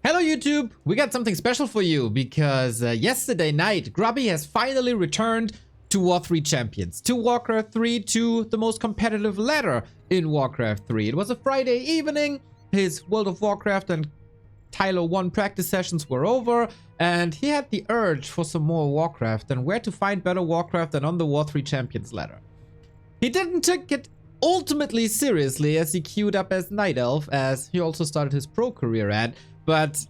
Hello YouTube! We got something special for you because yesterday night Grubby has finally returned to War 3 Champions, to Warcraft 3, to the most competitive ladder in Warcraft 3. It was a Friday evening, his World of Warcraft and Tylo 1 practice sessions were over, and he had the urge for some more Warcraft, and where to find better Warcraft than on the War 3 Champions ladder. He didn't take it ultimately seriously as he queued up as Night Elf, as he also started his pro career at, but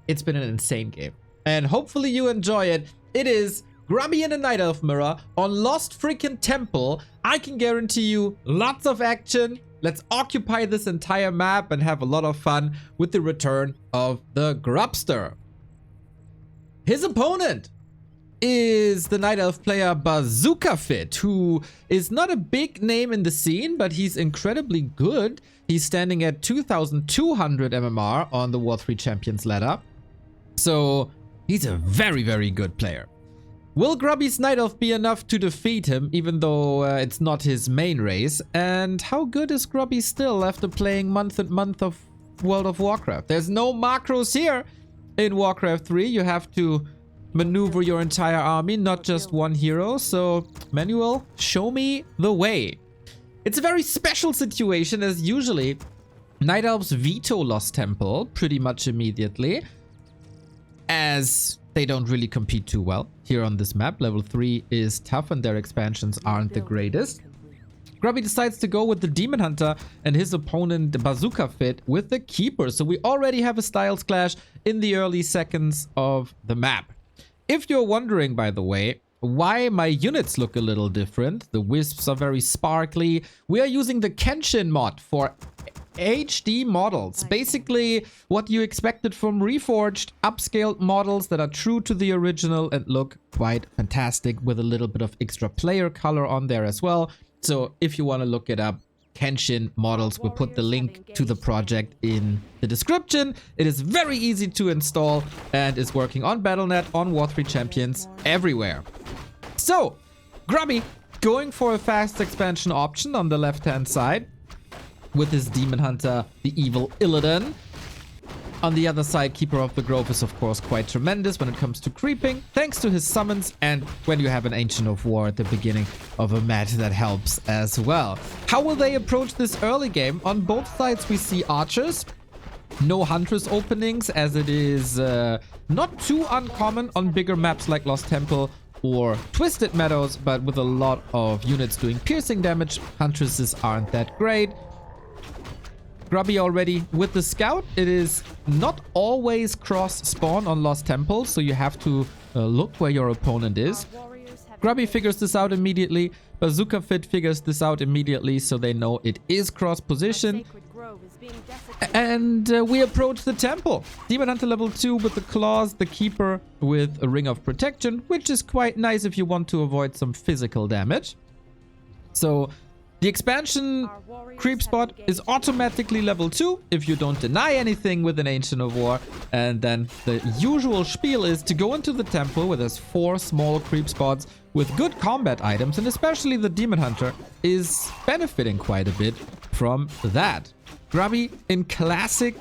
it's been an insane game. And hopefully you enjoy it. It is Grubby in a Night Elf mirror on Lost Freaking Temple. I can guarantee you lots of action. Let's occupy this entire map and have a lot of fun with the return of the Grubster. His opponent is the Night Elf player Bazukafit, who is not a big name in the scene, but he's incredibly good. He's standing at 2,200 MMR on the War 3 Champions ladder. So he's a very, very good player. Will Grubby's Night Elf be enough to defeat him, even though it's not his main race? And how good is Grubby still after playing month and month of World of Warcraft? There's no macros here in Warcraft 3. You have to maneuver your entire army, not just one hero. So, Manuel, show me the way. It's a very special situation, as usually Night Elves veto Lost Temple pretty much immediately, as they don't really compete too well here on this map. Level 3 is tough and their expansions aren't the greatest. Grubby decides to go with the Demon Hunter and his opponent Bazukafit with the Keeper. So we already have a styles clash in the early seconds of the map. If you're wondering, by the way, why my units look a little different, the wisps are very sparkly. We are using the Kenshin mod for HD models. Basically, what you expected from reforged, upscaled models that are true to the original and look quite fantastic with a little bit of extra player color on there as well. So if you want to look it up, Kenshin models, we'll put the link to the project in the description. It is very easy to install and is working on Battle.net, on War 3 Champions, everywhere. So, Grubby going for a fast expansion option on the left-hand side with his Demon Hunter, the evil Illidan. On the other side, Keeper of the Grove is of course quite tremendous when it comes to creeping, thanks to his summons, and when you have an Ancient of War at the beginning of a match, that helps as well. How will they approach this early game? On both sides we see archers, no Huntress openings, as it is not too uncommon on bigger maps like Lost Temple or Twisted Meadows, but with a lot of units doing piercing damage, Huntresses aren't that great. Grubby already with the Scout. It is not always cross spawn on Lost Temple, so you have to look where your opponent is. Grubby figures this out immediately. Bazukafit figures this out immediately, so they know it is cross position. And we approach the temple. Demon Hunter level 2 with the claws, the Keeper with a Ring of Protection, which is quite nice if you want to avoid some physical damage. So the expansion creep spot is automatically level 2 if you don't deny anything with an Ancient of War. And then the usual spiel is to go into the temple where there's 4 small creep spots with good combat items, and especially the Demon Hunter is benefiting quite a bit from that. Grubby, in classic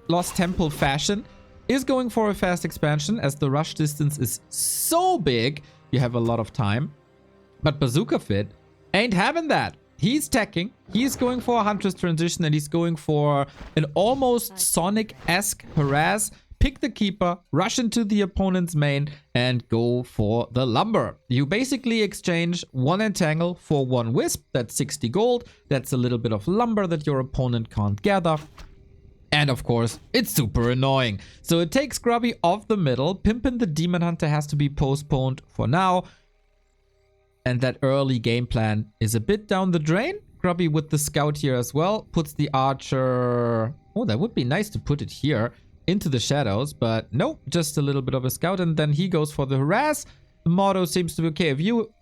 Lost Temple fashion, is going for a fast expansion as the rush distance is so big, you have a lot of time. But Bazukafit ain't having that. He's teching, he's going for a Huntress transition, and he's going for an almost Sonic-esque harass. Pick the Keeper, rush into the opponent's main, and go for the Lumber. You basically exchange 1 Entangle for 1 Wisp. That's 60 gold. That's a little bit of Lumber that your opponent can't gather. And of course, it's super annoying. So it takes Grubby off the middle. Pimpin' the Demon Hunter has to be postponed for now. And that early game plan is a bit down the drain. Grubby with the Scout here as well. Puts the Archer... Oh, that would be nice to put it here into the shadows. But no, just a little bit of a Scout. And then he goes for the Harass. The motto seems to be, okay, if you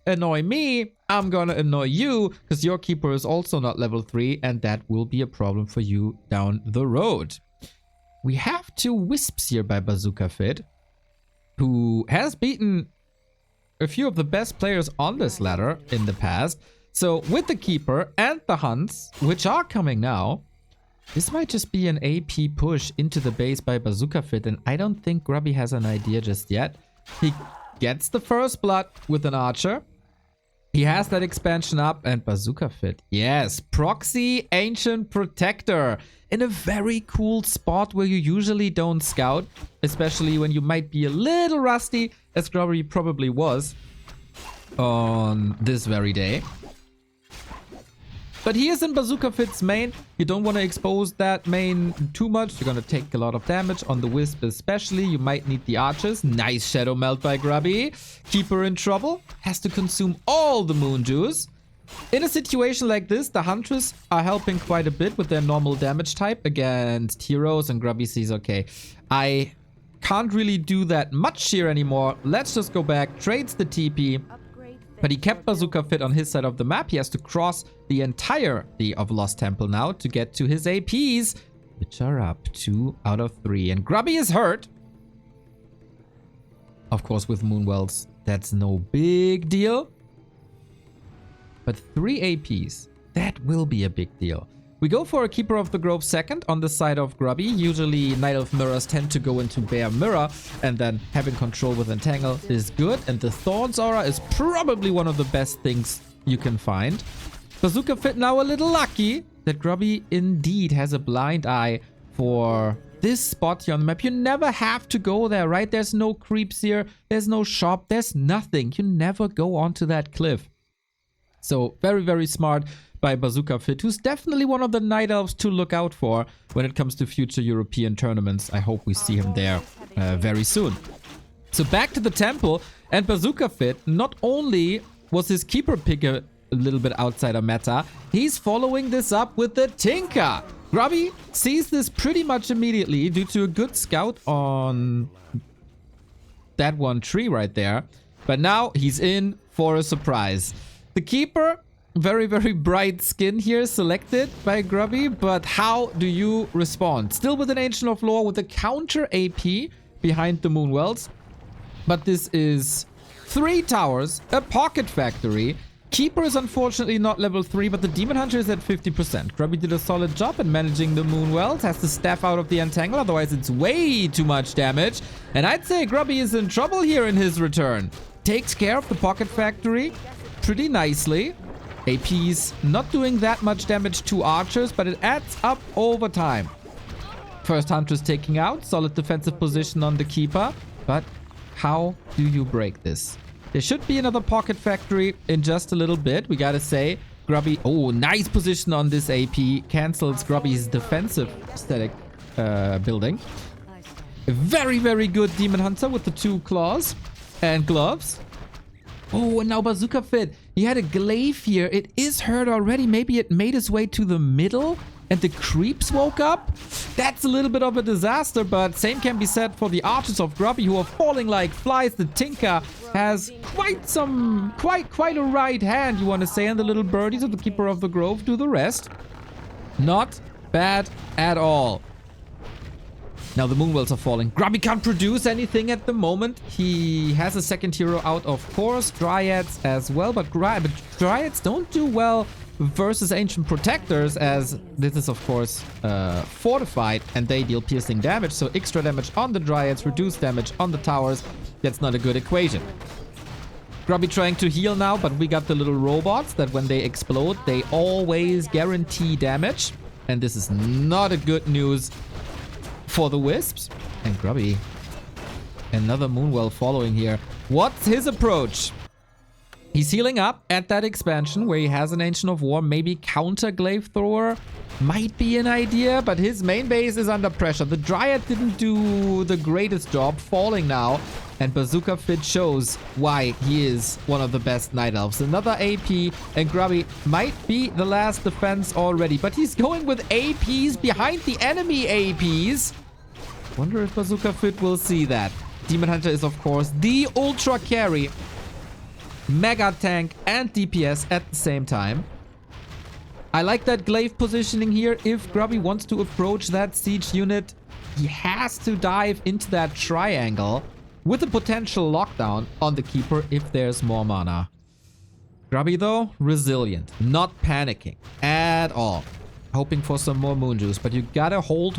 annoy me, I'm gonna annoy you. Because your Keeper is also not level 3. And that will be a problem for you down the road. We have 2 Wisps here by Bazukafit, who has beaten a few of the best players on this ladder in the past. So with the Keeper and the Hunts, which are coming now, This might just be an AP push into the base by Bazukafit, and I don't think Grubby has an idea just yet. He gets the first blood with an archer. He has that expansion up, and Bazukafit. Yes, Proxy Ancient Protector. In a very cool spot where you usually don't scout, especially when you might be a little rusty, as Grubby probably was on this very day. But he is in Bazukafit's main. You don't want to expose that main too much. You're going to take a lot of damage on the Wisp especially. You might need the archers. Nice Shadow Melt by Grubby. Keeper in trouble. Has to consume all the Moon Juice. In a situation like this, the Huntress are helping quite a bit with their normal damage type against heroes. And Grubby sees, okay, I can't really do that much here anymore. Let's just go back. Trades the TP. But he kept Bazukafit on his side of the map. He has to cross the entirety of Lost Temple now to get to his APs, which are up 2 out of 3. And Grubby is hurt. Of course, with Moonwells, that's no big deal. But 3 APs, that will be a big deal. We go for a Keeper of the Grove second on the side of Grubby. Usually Night Elf Mirrors tend to go into Bear Mirror, and then having control with Entangle is good. And the Thorns Aura is probably one of the best things you can find. Bazukafit now a little lucky that Grubby indeed has a blind eye for this spot here on the map. You never have to go there, right? There's no creeps here. There's no shop. There's nothing. You never go onto that cliff. So very, very smart by Bazukafit, who's definitely one of the Night Elves to look out for when it comes to future European tournaments. I hope we see him there very soon. So back to the temple, and Bazukafit, not only was his Keeper pick a little bit outside of meta, he's following this up with the Tinker. Grubby sees this pretty much immediately due to a good scout on that one tree right there. But now he's in for a surprise. The Keeper, very, very bright skin here selected by Grubby, but how do you respond? Still with an Ancient of Lore with a counter AP behind the Moonwells, but this is 3 towers, a Pocket Factory. Keeper is unfortunately not level 3, but the Demon Hunter is at 50%. Grubby did a solid job in managing the Moonwells, has to staff out of the Entangle, otherwise it's way too much damage. And I'd say Grubby is in trouble here in his return. Takes care of the Pocket Factory pretty nicely. AP's not doing that much damage to archers, but it adds up over time. First Huntress taking out. Solid defensive position on the Keeper. But how do you break this? There should be another Pocket Factory in just a little bit. We gotta say, Grubby... Oh, nice position on this AP. Cancels Grubby's defensive static building. A very, very good Demon Hunter with the 2 claws and gloves. Oh, and now Bazukafit. He had a glaive here. It is hurt already. Maybe it made its way to the middle and the creeps woke up. That's a little bit of a disaster, but same can be said for the archers of Grubby, who are falling like flies. The Tinker has quite a right hand, you want to say, and the little birdies of the Keeper of the Grove do the rest. Not bad at all. Now the Moonwells are falling. Grubby can't produce anything at the moment. He has a second hero out, of course. Dryads as well, but Dryads don't do well versus Ancient Protectors, as this is, of course, fortified, and they deal piercing damage. So extra damage on the Dryads, reduced damage on the towers. That's not a good equation. Grubby trying to heal now, but we got the little robots that when they explode, they always guarantee damage. And this is not a good news for the Wisps. And Grubby, another Moonwell following here. What's his approach? He's healing up at that expansion where he has an Ancient of War. Maybe counter Glaive Thrower might be an idea, but his main base is under pressure. The Dryad didn't do the greatest job, falling now. And Bazukafit shows why he is one of the best Night Elves. Another AP, and Grubby might be the last defense already. But he's going with APs behind the enemy APs. Wonder if Bazukafit will see that. Demon Hunter is, of course, the ultra carry. Mega tank and DPS at the same time. I like that glaive positioning here. If Grubby wants to approach that siege unit, he has to dive into that triangle with a potential lockdown on the Keeper if there's more mana. Grubby, though, resilient, not panicking at all. hoping for some more moon juice, but you gotta hold.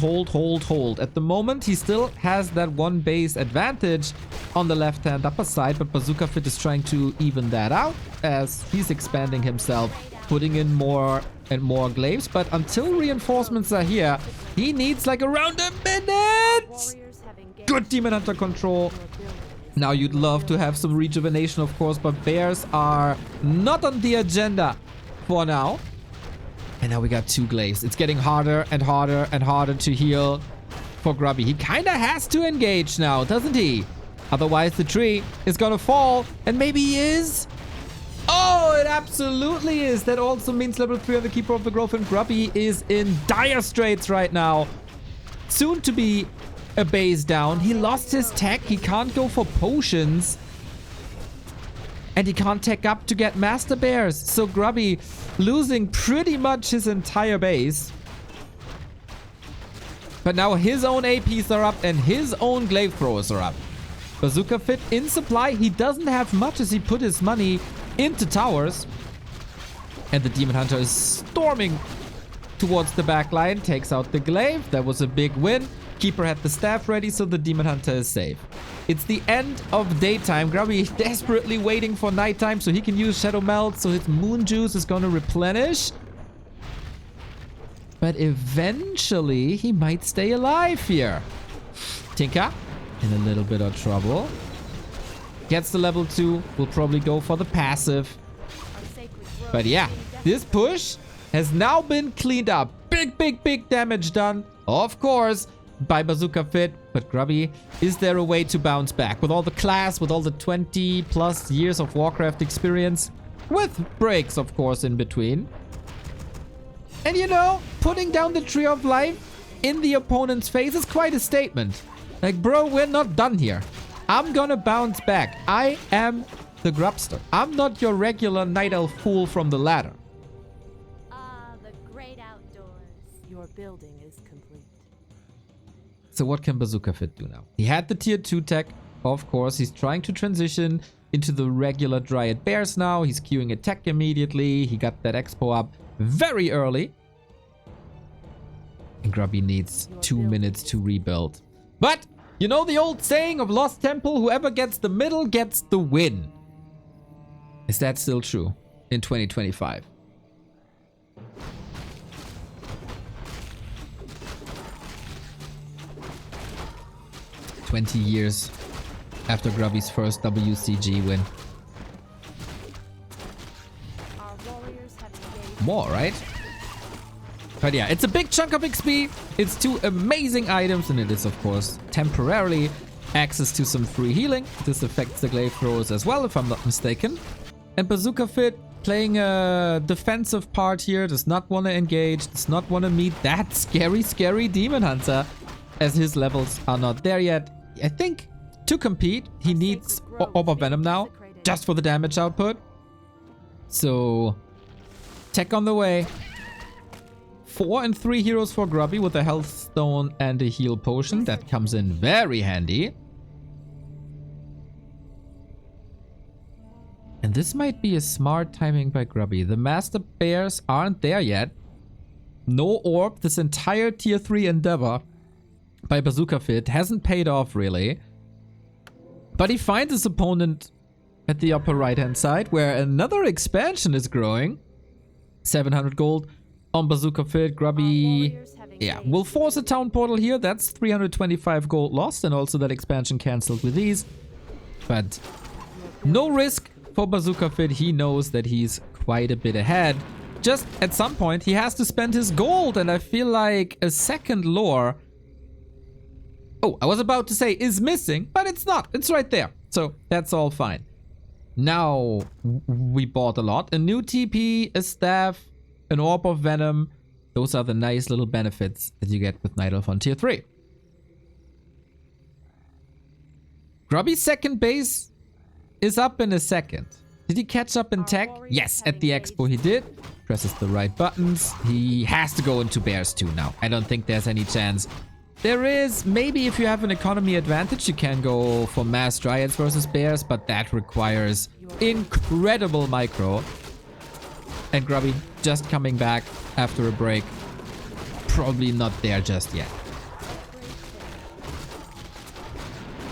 At the moment, he still has that one base advantage on the left-hand upper side, but Bazukafit is trying to even that out as he's expanding himself, putting in more and more glaives. But until reinforcements are here, he needs like around a minute. Good Demon Hunter control. Now you'd love to have some rejuvenation, of course, but bears are not on the agenda for now. And now we got 2 glaives. It's getting harder and harder and harder to heal for Grubby. He kind of has to engage now, doesn't he? Otherwise, the tree is gonna fall. And maybe he is. Oh, it absolutely is. That also means level 3 on the Keeper of the Grove. And Grubby is in dire straits right now. Soon to be a base down. He lost his tech. He can't go for potions. And he can't tech up to get Master Bears. So Grubby losing pretty much his entire base. But now his own APs are up and his own glaive throwers are up. Bazukafit in supply. He doesn't have much as he put his money into towers. And the Demon Hunter is storming towards the back line. Takes out the glaive. That was a big win. Keeper had the staff ready, so the Demon Hunter is safe. It's the end of daytime. Grubby desperately waiting for nighttime so he can use Shadow Melt, so his moon juice is going to replenish. But eventually, he might stay alive here. Tinka in a little bit of trouble. Gets to level 2. Will probably go for the passive. But yeah, this push has now been cleaned up. Big damage done. Of course, by Bazukafit, but Grubby, is there a way to bounce back? With all the class, with all the 20 plus years of Warcraft experience, with breaks, of course, in between. And you know, putting down the Tree of Life in the opponent's face is quite a statement. Like, bro, we're not done here. I'm gonna bounce back. I am the Grubster. I'm not your regular Night Elf fool from the ladder. The great outdoors. Your building is complete. So what can Bazukafit do now? He had the tier 2 tech, of course. He's trying to transition into the regular Dryad Bears now. He's queuing a tech immediately. He got that expo up very early. And Grubby needs 2 minutes to rebuild. But, you know the old saying of Lost Temple, whoever gets the middle gets the win. Is that still true in 2025? "20 years after Grubby's first WCG win. More, right? But yeah, it's a big chunk of XP. It's 2 amazing items, and it is, of course, temporarily access to some free healing. This affects the glaive throwers as well, if I'm not mistaken. And Bazukafit playing a defensive part here, does not want to engage, does not want to meet that scary Demon Hunter, as his levels are not there yet. I think to compete, he needs Orb of Venom now, just for the damage output. So, tech on the way. 4 and 3 heroes for Grubby with a health stone and a heal potion. That comes in very handy. And this might be a smart timing by Grubby. The Master Bears aren't there yet. No orb. This entire tier 3 endeavor by Bazukafit hasn't paid off really. But he finds his opponent at the upper right hand side where another expansion is growing. 700 gold on Bazukafit. Grubby, yeah, will force a town portal here. That's 325 gold lost, and also that expansion cancelled with ease. But no risk for Bazukafit. He knows that he's quite a bit ahead. Just at some point he has to spend his gold, and I feel like a second lore, oh, I was about to say is missing, but it's not. It's right there. So that's all fine. Now we bought a lot. A new TP, a staff, an Orb of Venom. Those are the nice little benefits that you get with Night Elf on tier 3. Grubby's second base is up in a second. Did he catch up in tech? Yes, at the expo he did. Presses the right buttons. He has to go into Bears too now. I don't think there's any chance. There is, maybe if you have an economy advantage, you can go for mass Dryads versus Bears, but that requires incredible micro. And Grubby just coming back after a break. probably not there just yet.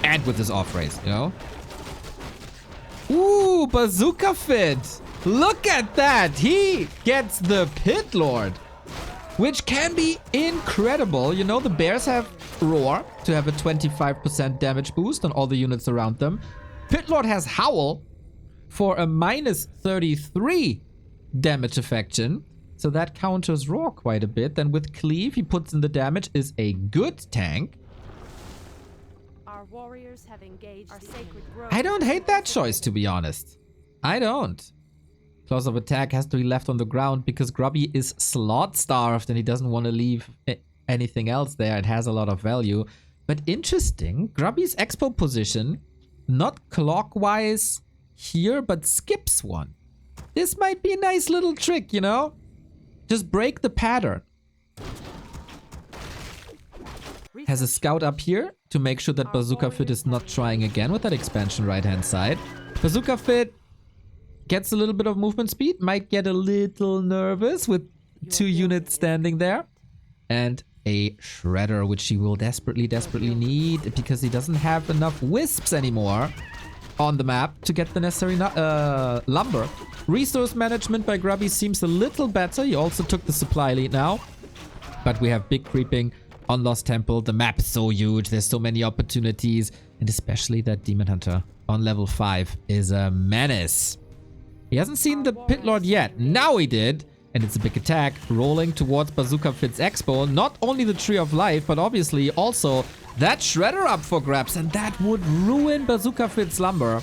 And with this off race, you know? Ooh, Bazukafit! Look at that! He gets the Pit Lord, which can be incredible. You know, the bears have Roar to have a 25% damage boost on all the units around them. Pit Lord has Howl for a minus 33 damage affection. So that counters Roar quite a bit. Then with Cleave, he puts in the damage, is a good tank. Our warriors have engaged our sacred grove. I don't hate that choice, to be honest. I don't. Clause of attack has to be left on the ground because Grubby is slot starved and he doesn't want to leave anything else there. It has a lot of value. But interesting, Grubby's expo position, not clockwise here, but skips one. This might be a nice little trick, you know? Just break the pattern. Has a scout up here to make sure that Bazukafit is not trying again with that expansion right-hand side. Bazukafit gets a little bit of movement speed, might get a little nervous with 2 units standing there. And a Shredder, which he will desperately need because he doesn't have enough wisps anymore on the map to get the necessary lumber. Resource management by Grubby seems a little better. He also took the supply lead now. But we have big creeping on Lost Temple. The map is so huge. There's so many opportunities. And especially that Demon Hunter on level 5 is a menace. He hasn't seen the Pit Lord yet. Now he did. And it's a big attack rolling towards Bazukafit's Expo. Not only the Tree of Life, but obviously also that Shredder up for grabs. And that would ruin Bazukafit's lumber.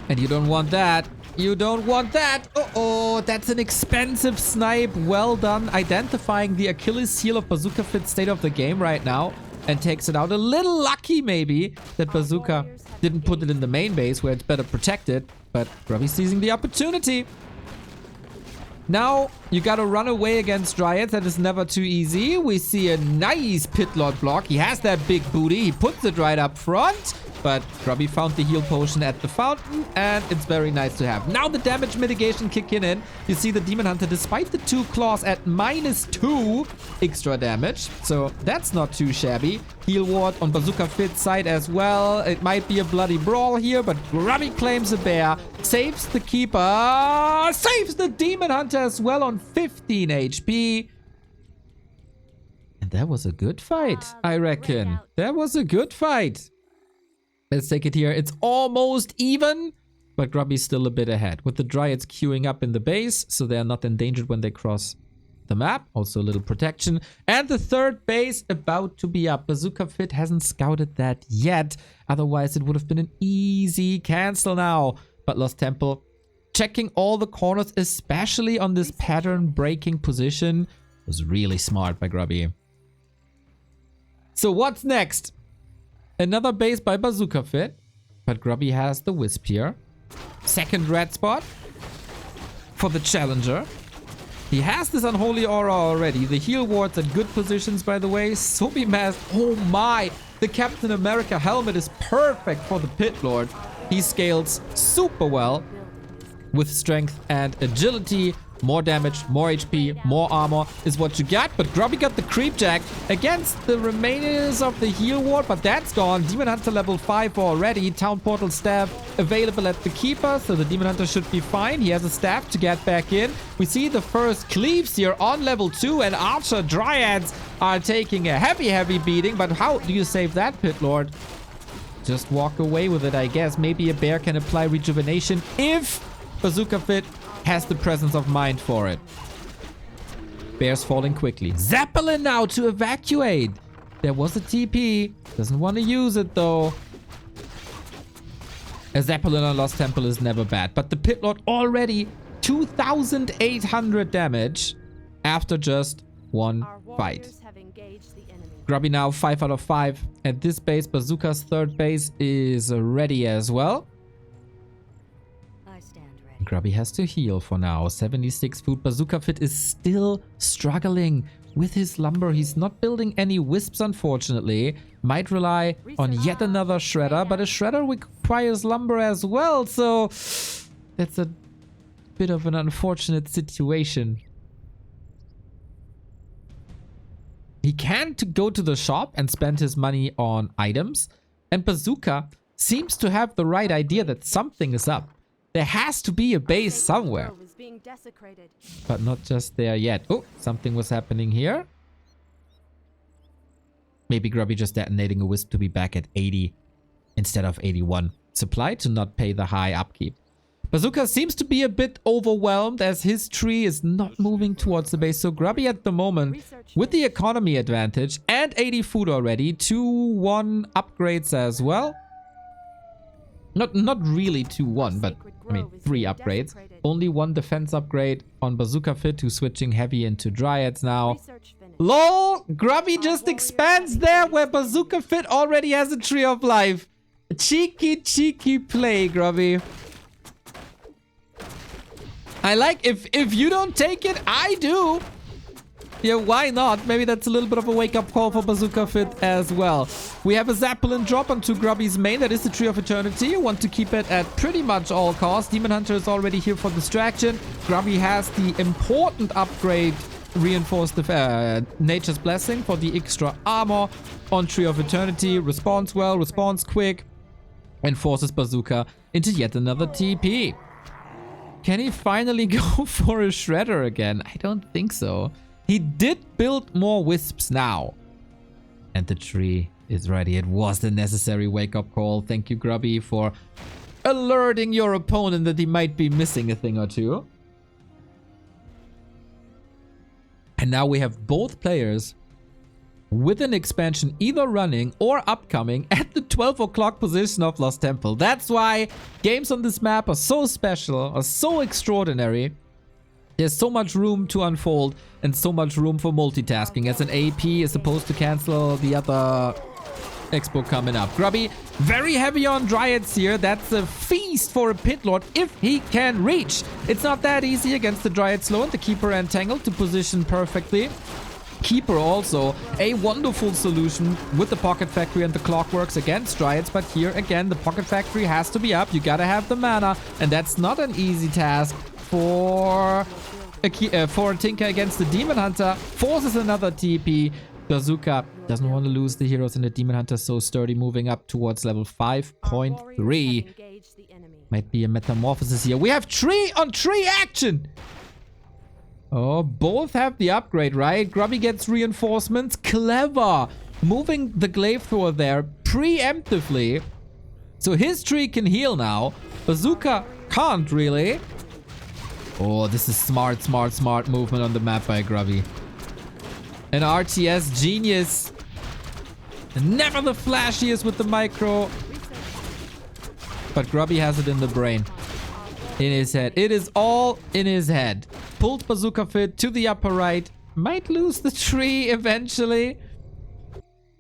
And you don't want that. You don't want that. Uh-oh, that's an expensive snipe. Well done. Identifying the Achilles heel of Bazukafit's state of the game right now. And takes it out. A little lucky maybe that Bazooka didn't put it in the main base where it's better protected. But Grubby's seizing the opportunity. Now you gotta run away against Dryads. That is never too easy. We see a nice Pit Lord block. He has that big booty. He puts it right up front. But Grubby found the heal potion at the fountain, and it's very nice to have. Now the damage mitigation kicking in. You see the Demon Hunter, despite the 2 claws, at -2 extra damage. So that's not too shabby. Heal ward on Bazukafit's side as well. It might be a bloody brawl here, but Grubby claims a bear. Saves the Keeper. Saves the Demon Hunter as well on 15 HP. And that was a good fight, I reckon. That was a good fight. Let's take it here. It's almost even, but Grubby's still a bit ahead. With the Dryads queuing up in the base, so they're not endangered when they cross the map. Also a little protection. And the 3rd base about to be up. Bazukafit hasn't scouted that yet. Otherwise, it would have been an easy cancel now. But Lost Temple checking all the corners, especially on this pattern-breaking position, was really smart by Grubby. So what's next? Another base by Bazukafit, but Grubby has the Wisp here. 2nd red spot for the Challenger. He has this Unholy Aura already. The heal wards at good positions, by the way. Sobi Mask, oh my! The Captain America helmet is perfect for the Pit Lord. He scales super well with strength and agility. More damage, more HP, more armor is what you get. But Grubby got the Creep Jack against the remainers of the heal ward, but that's gone. Demon Hunter level 5 already. Town Portal Staff available at the Keeper, so the Demon Hunter should be fine. He has a staff to get back in. We see the first cleaves here on level 2, and Archer Dryads are taking a heavy beating. But how do you save that, Pit Lord? Just walk away with it, I guess. Maybe a bear can apply rejuvenation if Bazukafit has the presence of mind for it. Bears falling quickly. Zeppelin now to evacuate. There was a TP. Doesn't want to use it though. A Zeppelin on Lost Temple is never bad. But the Pit Lord already 2,800 damage after just one fight. Grubby now 5 out of 5. At this base, Bazooka's 3rd base is ready as well. Grubby has to heal for now. 76 food. Bazukafit is still struggling with his lumber. He's not building any wisps, unfortunately. Might rely on yet another Shredder, but a Shredder requires lumber as well. So that's a bit of an unfortunate situation. He can't go to the shop and spend his money on items. And Bazooka seems to have the right idea that something is up. There has to be a base somewhere. But not just there yet. Oh, something was happening here. Maybe Grubby just detonating a wisp to be back at 80 instead of 81. Supply to not pay the high upkeep. Bazooka seems to be a bit overwhelmed as his tree is not moving towards the base. So Grubby at the moment with the economy advantage and 80 food already. 2-1 upgrades as well. Not really 2-1, but I mean 3 upgrades. Only 1 defense upgrade on Bazukafit, who's switching heavy into Dryads now. LOL! Grubby just expands there where Bazukafit already has a Tree of Life. Cheeky play, Grubby. I like, if you don't take it, I do. Yeah, why not? Maybe that's a little bit of a wake-up call for Bazukafit as well. We have a Zeppelin drop onto Grubby's main. That is the Tree of Eternity. You want to keep it at pretty much all costs. Demon Hunter is already here for distraction. Grubby has the important upgrade, Reinforced Nature's Blessing for the extra armor on Tree of Eternity. Responds well, responds quick, and forces Bazooka into yet another TP. Can he finally go for a Shredder again? I don't think so. He did build more wisps now. And the tree is ready. It was the necessary wake-up call. Thank you, Grubby, for alerting your opponent that he might be missing a thing or two. And now we have both players with an expansion either running or upcoming at the 12 o'clock position of Lost Temple. That's why games on this map are so special, are so extraordinary. There's so much room to unfold and so much room for multitasking as an AP is supposed to cancel the other expo coming up. Grubby, very heavy on Dryads here. That's a feast for a Pit Lord if he can reach. It's not that easy against the Dryad Slow and the Keeper Entangled to position perfectly. Keeper also a wonderful solution with the Pocket Factory and the Clockworks against Dryads, but here again the Pocket Factory has to be up. You gotta have the mana, and that's not an easy task for a Tinker against the Demon Hunter. Forces another TP. Bazooka doesn't want to lose the heroes in the Demon Hunter, so sturdy, moving up towards level 5.3. Might be a metamorphosis here. We have tree on tree action. Oh, both have the upgrade, right? Grubby gets reinforcements. Clever. Moving the Glaive Thrower there preemptively. So his tree can heal now. Bazooka can't really. Oh, this is smart movement on the map by Grubby. An RTS genius. Never the flashiest with the micro. But Grubby has it in the brain. In his head. It is all in his head. Pulled Bazukafit to the upper right. Might lose the tree eventually.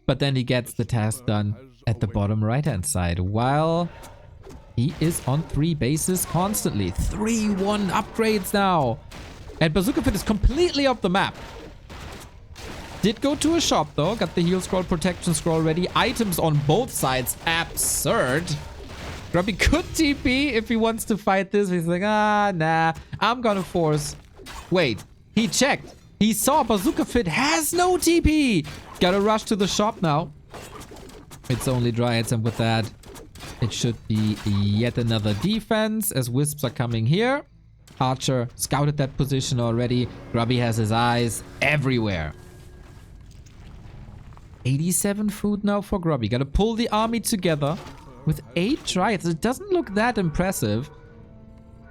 But then he gets the task done at the bottom right-hand side. While he is on 3 bases constantly. 3-1 upgrades now. And Bazukafit is completely off the map. Did go to a shop though. Got the heal scroll, protection scroll ready. Items on both sides. Absurd. Grubby could TP if he wants to fight this. He's like, nah. I'm gonna force. Wait. He checked. He saw Bazukafit has no TP. Gotta rush to the shop now. It's only Dryads, and with that, it should be yet another defense as Wisps are coming here. Archer scouted that position already. Grubby has his eyes everywhere. 87 food now for Grubby. Gotta pull the army together with 8 Dryads. It doesn't look that impressive.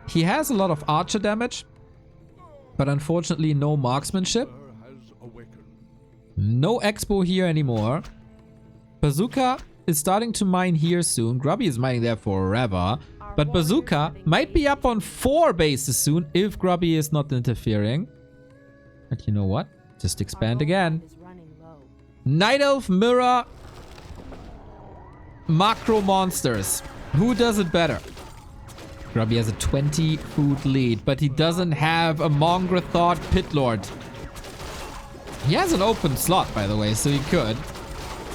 He has a lot of archer damage, but unfortunately no marksmanship. No expo here anymore. Bazooka is starting to mine here soon. Grubby is mining there forever. But Bazooka might be up on 4 bases soon if Grubby is not interfering. But you know what? Just expand again. Night Elf, Mirror, Macro Monsters. Who does it better? Grubby has a 20 food lead, but he doesn't have a Mongrathought Pit Lord. He has an open slot, by the way, so he could.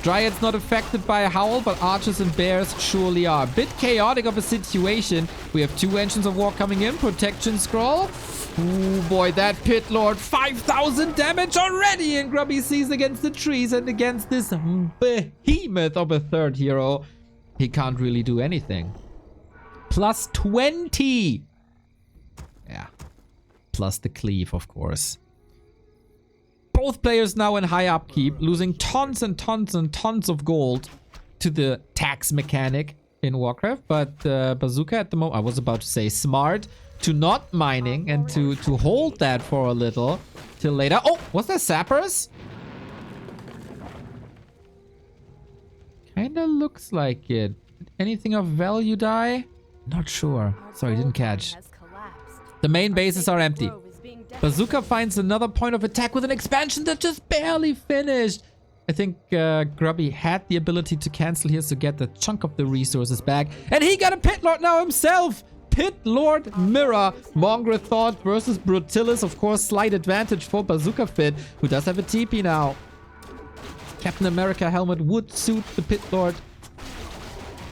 Dryads not affected by a howl, but archers and bears surely are. Bit chaotic of a situation. We have 2 engines of war coming in. Protection scroll. Ooh, boy, that pit lord. 5,000 damage already. And Grubby sees against the trees and against this behemoth of a third hero. He can't really do anything. Plus 20. Yeah. Plus the cleave, of course. Both players now in high upkeep, losing tons and tons and tons of gold to the tax mechanic in Warcraft. But Bazooka at the moment, I was about to say smart, to not mining and to hold that for a little till later. Oh, was there sappers? Kinda looks like it. Did anything of value die? Not sure. Sorry, didn't catch. The main bases are empty. Bazooka finds another point of attack with an expansion that just barely finished. I think Grubby had the ability to cancel here to get the chunk of the resources back. And he got a Pit Lord now himself. Pit Lord Mirror. Mongrel Thought versus Brutilis. Of course, slight advantage for Bazukafit, who does have a TP now. Captain America helmet would suit the Pit Lord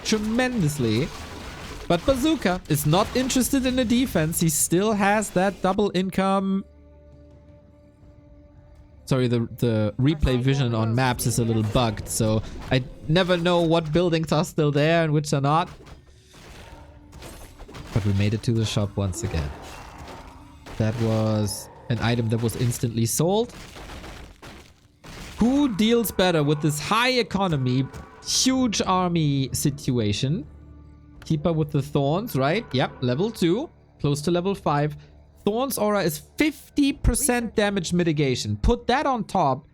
tremendously. But Bazooka is not interested in the defense. He still has that double income. Sorry, the replay vision on maps is a little bugged, so I never know what buildings are still there and which are not. But we made it to the shop once again. That was an item that was instantly sold. Who deals better with this high economy, huge army situation? Keeper with the Thorns, right? Yep, level 2. Close to level 5. Thorns aura is 50% damage mitigation. Put that on top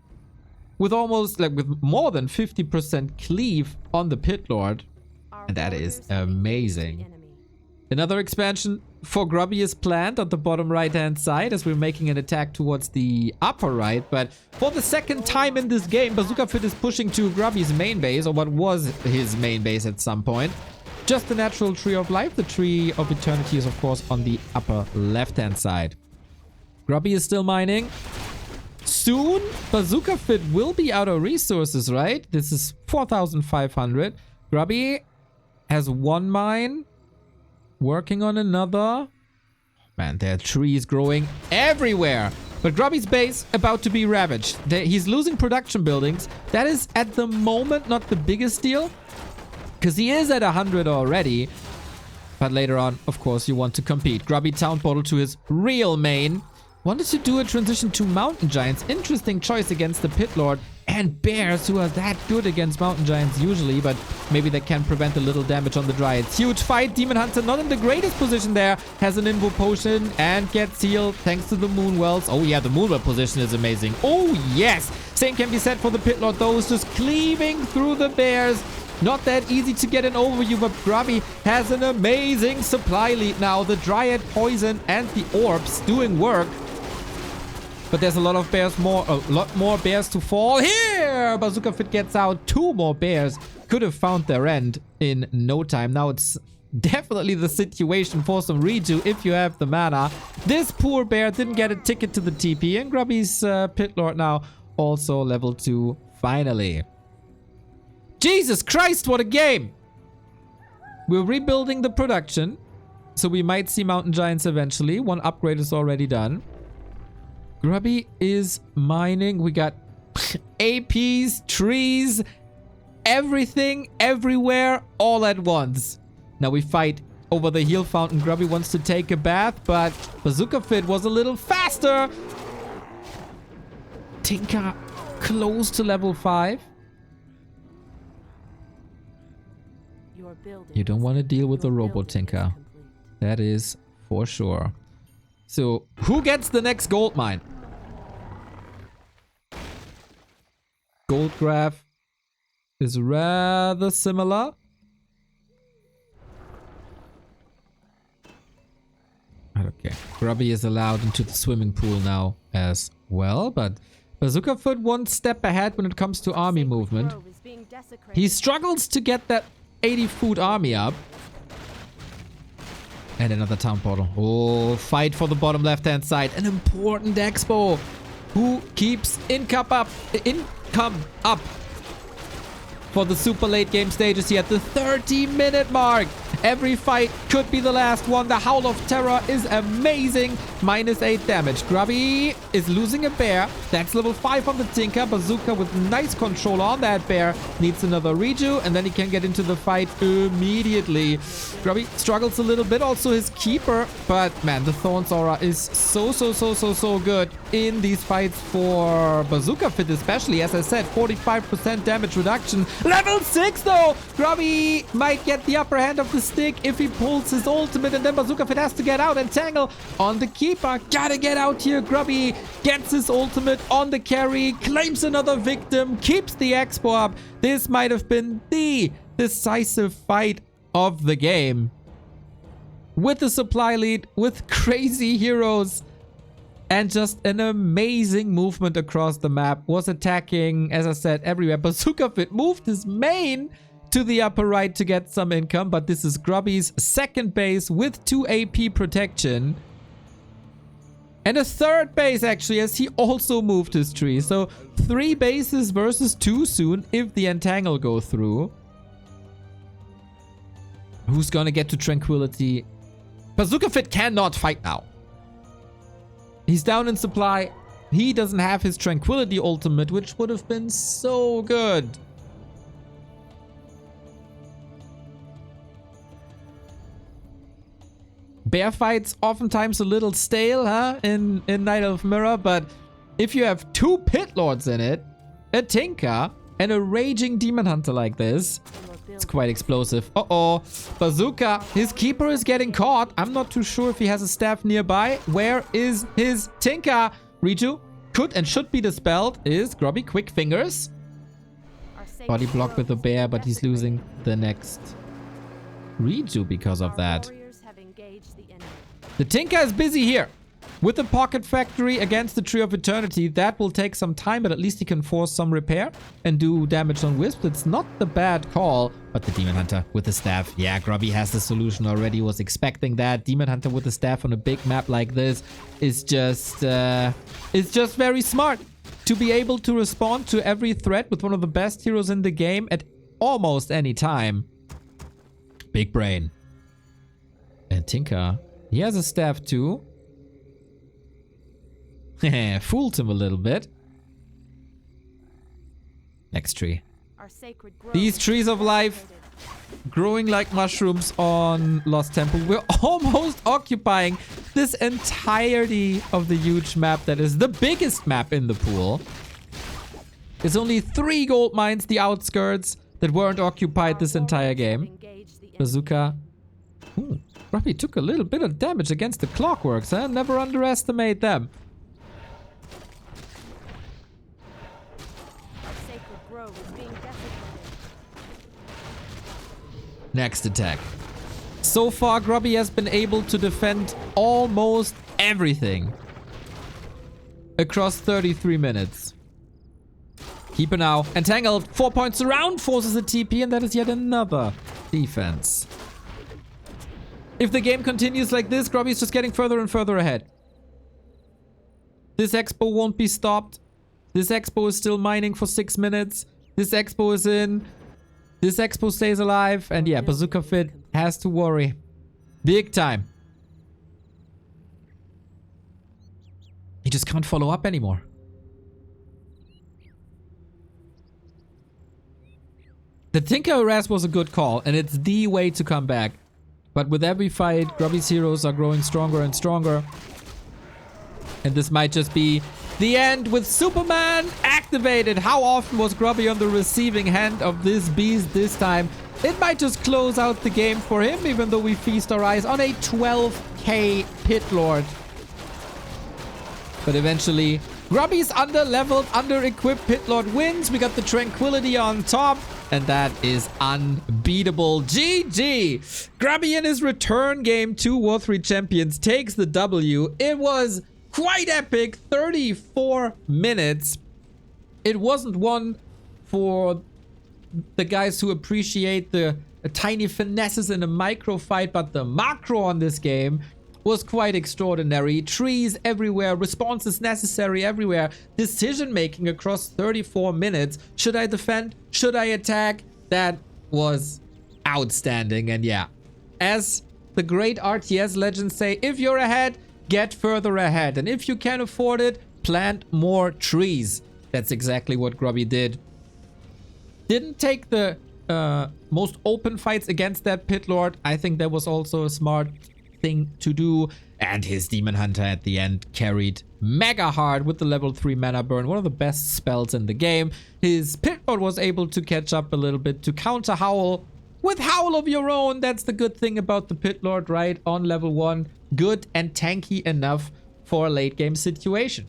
with almost, like, with more than 50% cleave on the Pit Lord. And that is amazing. Another expansion for Grubby is planned at the bottom right-hand side as we're making an attack towards the upper right. But for the second time in this game, Bazukafit is pushing to Grubby's main base, or what was his main base at some point. Just the natural tree of life. The tree of eternity is, of course, on the upper left-hand side. Grubby is still mining. Soon, Bazukafit will be out of resources, right? This is 4,500. Grubby has 1 mine. Working on another. Man, there are trees growing everywhere. But Grubby's base about to be ravaged. He's losing production buildings. That is, at the moment, not the biggest deal. Because he is at 100 already. But later on, of course, you want to compete. Grubby town portal to his real main. Wanted to do a transition to Mountain Giants. Interesting choice against the Pit Lord. And Bears, who are that good against Mountain Giants usually. But maybe they can prevent a little damage on the Dryads. Huge fight. Demon Hunter not in the greatest position there. Has an Invo Potion and gets healed thanks to the Moonwells. Oh yeah, the Moonwell position is amazing. Oh yes. Same can be said for the Pit Lord though. It's just cleaving through the Bears. Not that easy to get an overview, but Grubby has an amazing supply lead now. The Dryad Poison and the Orbs doing work. But there's a lot of bears a lot more bears to fall. Here! Bazukafit gets out 2 more bears. Could have found their end in no time. Now it's definitely the situation for some redo if you have the mana. This poor bear didn't get a ticket to the TP. And Grubby's Pit Lord now also level 2 finally. Jesus Christ, what a game! We're rebuilding the production. So we might see Mountain Giants eventually. 1 upgrade is already done. Grubby is mining. We got APs, trees, everything, everywhere, all at once. Now we fight over the heal fountain. Grubby wants to take a bath, but Bazukafit was a little faster. Tinker close to level 5. You don't want to deal with the Robo Tinker. That is for sure. So, who gets the next gold mine? Gold graph is rather similar. Okay, Grubby is allowed into the swimming pool now as well, but Bazookafoot 1 step ahead when it comes to army movement. He struggles to get that 80-foot army up. And another town portal. Oh, fight for the bottom left-hand side. An important expo. Who keeps income up? for the super late game stages here at the 30-minute mark. Every fight could be the last one. The Howl of Terror is amazing. -8 damage. Grubby is losing a bear. That's level 5 on the Tinker. Bazooka with nice control on that bear. Needs another redo, and then he can get into the fight immediately. Grubby struggles a little bit. Also his keeper. But man, the Thorns aura is so good in these fights for Bazukafit especially. As I said, 45% damage reduction. Level 6 though! Grubby might get the upper hand of the stick if he pulls his ultimate, and then Bazukafit has to get out and tangle on the keeper. Gotta get out here. Grubby gets his ultimate on the carry, claims another victim, keeps the expo up. This might have been the decisive fight of the game. With the supply lead, with crazy heroes, and just an amazing movement across the map. Was attacking, as I said, everywhere. Bazukafit moved his main to the upper right to get some income, but this is Grubby's second base with 2 AP protection. And a third base, actually, as he also moved his tree. So 3 bases versus 2 soon if the entangle go through. Who's gonna get to Tranquility? Bazukafit cannot fight now. He's down in supply. He doesn't have his Tranquility ultimate, which would have been so good. Bear fights oftentimes a little stale, huh? In Night of Mirror, but if you have 2 Pit Lords in it, a Tinker, and a Raging Demon Hunter like this, it's quite explosive. Uh-oh. Bazooka, his keeper is getting caught. I'm not too sure if he has a staff nearby. Where is his Tinker? Reju could and should be dispelled. Is Grubby quick fingers? Body block with the bear, but he's losing the next Reju because of that. The Tinker is busy here. With the Pocket Factory against the Tree of Eternity, that will take some time, but at least he can force some repair and do damage on Wisp. It's not the bad call, but the Demon Hunter with the staff. Yeah, Grubby has the solution already, was expecting that. Demon Hunter with the staff on a big map like this is just very smart to be able to respond to every threat with one of the best heroes in the game at almost any time. Big brain. And Tinker, he has a staff too. Fooled him a little bit. Next tree. These trees of life growing like mushrooms on Lost Temple. We're almost occupying this entirety of the huge map that is the biggest map in the pool. There's only 3 gold mines, the outskirts, that weren't occupied this entire game. Bazooka. Ooh, Grubby took a little bit of damage against the Clockworks, huh? Never underestimate them. Next attack. So far, Grubby has been able to defend almost everything across 33 minutes. Keeper now entangled. 4 points around, forces a TP, and that is yet another defense. If the game continues like this, Grubby is just getting further and further ahead. This expo won't be stopped. This expo is still mining for 6 minutes. This expo is in. This expo stays alive, and yeah, Bazukafit has to worry. Big time. He just can't follow up anymore. The Tinker Harass was a good call, and it's the way to come back. But with every fight, Grubby's heroes are growing stronger and stronger. And this might just be the end with Superman activated. How often was Grubby on the receiving end of this beast this time? It might just close out the game for him, even though we feast our eyes on a 12k Pit Lord. But eventually, Grubby's under-leveled, under-equipped Pit Lord wins. We got the Tranquility on top, and that is unbeatable. GG! Grubby in his return game to War 3 Champions takes the W. It was quite epic. 34 minutes. It wasn't one for the guys who appreciate the tiny finesses in a micro fight, but the macro on this game was quite extraordinary. Trees everywhere, responses necessary everywhere, decision making across 34 minutes. Should I defend? Should I attack? That was outstanding. And yeah, as the great RTS legends say, if you're ahead, get further ahead. And if you can afford it, plant more trees. That's exactly what Grubby did. Didn't take the most open fights against that Pit Lord. I think that was also a smart thing to do. And his Demon Hunter at the end carried mega hard with the level 3 mana burn, one of the best spells in the game. His Pit Lord was able to catch up a little bit to counter Howl with Howl of your own. That's the good thing about the Pit Lord, right? On level 1, good and tanky enough for a late game situation.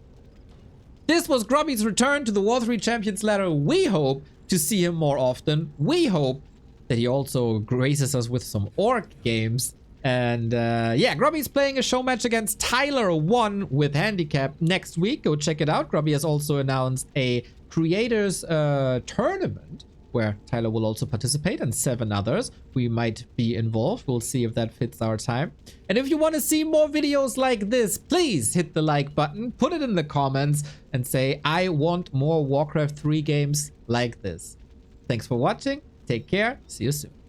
This was Grubby's return to the War 3 Champions ladder. We hope to see him more often. We hope that he also graces us with some Orc games. And yeah, Grubby's playing a show match against Tyler 1 with handicap next week. Go check it out. Grubby has also announced a creators tournament where Tyler will also participate and 7 others. We might be involved. We'll see if that fits our time. And if you want to see more videos like this, please hit the like button, put it in the comments and say, I want more Warcraft 3 games like this. Thanks for watching. Take care. See you soon.